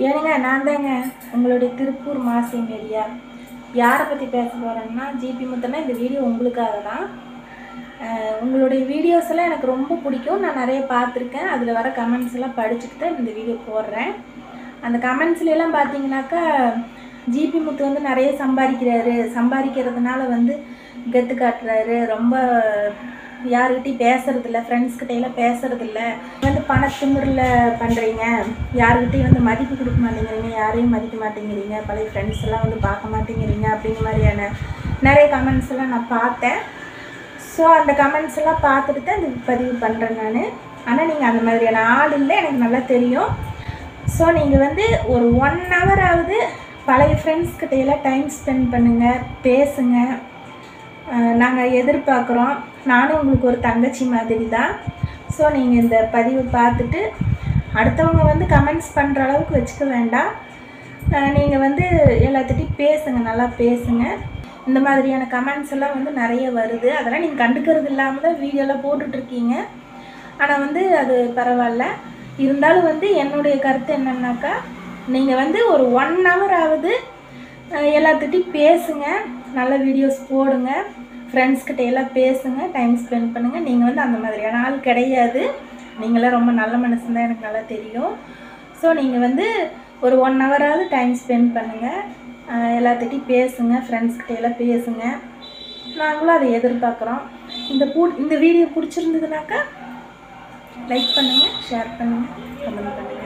ஏனுங்க நான் தாங்க உங்களுடைய திருப்பூர் மாசி மீடியா. யாரை பற்றி பேச போகிறேன்னா ஜிபி முத்தனா. இந்த வீடியோ உங்களுக்காக தான். உங்களுடைய வீடியோஸ் எல்லாம் எனக்கு ரொம்ப பிடிக்கும். நான் நிறைய பார்த்துருக்கேன். அதில் வர கமெண்ட்ஸ் எல்லாம் படிச்சுட்டு தான் இந்த வீடியோ போடுறேன். அந்த கமெண்ட்ஸ்லாம் பார்த்தீங்கன்னாக்கா ஜிபி முத்து வந்து நிறைய சம்பாதிக்கிறதுனால வந்து கெத்து காட்டுறாரு. ரொம்ப யாருக்கிட்டையும் பேசுறதில்ல, ஃப்ரெண்ட்ஸ்கிட்டையெல்லாம் பேசுறதில்ல. வந்து பணத்திமிரில் பண்ணுறீங்க, யாருக்கிட்டையும் வந்து மதிப்பு கொடுக்க மாட்டேங்கிறீங்க, யாரையும் மதிக்க மாட்டேங்கிறீங்க, பழைய ஃப்ரெண்ட்ஸ் எல்லாம் வந்து பார்க்க மாட்டேங்கிறீங்க அப்படிங்கிற மாதிரியான நிறைய கமெண்ட்ஸ் எல்லாம் நான் பார்த்தேன். ஸோ அந்த கமெண்ட்ஸ் எல்லாம் பார்த்துட்டு தான் இந்த பதிவு பண்ணுறேன் நான். ஆனால் நீங்கள் அந்த மாதிரியான ஆள் இல்லை, எனக்கு நல்லா தெரியும். ஸோ நீங்கள் வந்து ஒரு 1 ஹவராவது பழைய ஃப்ரெண்ட்ஸ்கிட்டையெல்லாம் டைம் ஸ்பெண்ட் பண்ணுங்கள், பேசுங்க. நாங்கள் எதிர்பார்க்குறோம். நானும் உங்களுக்கு ஒரு தங்கச்சி மாதிரி தான். ஸோ நீங்கள் இந்த பதிவை பார்த்துட்டு அடுத்தவங்க வந்து கமெண்ட்ஸ் பண்ணுற அளவுக்கு வச்சுக்க வேண்டாம். நீங்கள் வந்து எல்லாத்துட்டையும் பேசுங்க, நல்லா பேசுங்க. இந்த மாதிரியான கமெண்ட்ஸ் எல்லாம் வந்து நிறைய வருது. அதெல்லாம் நீங்கள் கண்டுக்கிறது இல்லாமல் தான் வீடியோலாம் போட்டுட்ருக்கீங்க. ஆனால் வந்து அது பரவாயில்ல. இருந்தாலும் வந்து என்னுடைய கருத்து என்னன்னாக்கா, நீங்கள் வந்து ஒரு 1 ஹவராவது எல்லாத்துட்டையும் பேசுங்க, நல்ல வீடியோஸ் போடுங்க, ஃப்ரெண்ட்ஸ்கிட்ட எல்லாம் பேசுங்க, டைம் ஸ்பெண்ட் பண்ணுங்கள். நீங்கள் வந்து அந்த மாதிரியான ஆள் கிடையாது. நீங்களாம் ரொம்ப நல்ல மனுஷன் தான், எனக்கு நல்லா தெரியும். ஸோ நீங்கள் வந்து ஒரு 1 ஹவராவது டைம் ஸ்பெண்ட் பண்ணுங்கள், எல்லாத்துட்டையும் பேசுங்க, ஃப்ரெண்ட்ஸ்கிட்ட எல்லாம் பேசுங்க. நாங்களும் அதை எதிர்பார்க்குறோம். இந்த வீடியோ பிடிச்சிருந்ததுனாக்கா லைக் பண்ணுங்கள், ஷேர் பண்ணுங்கள், கமெண்ட் பண்ணுங்கள்.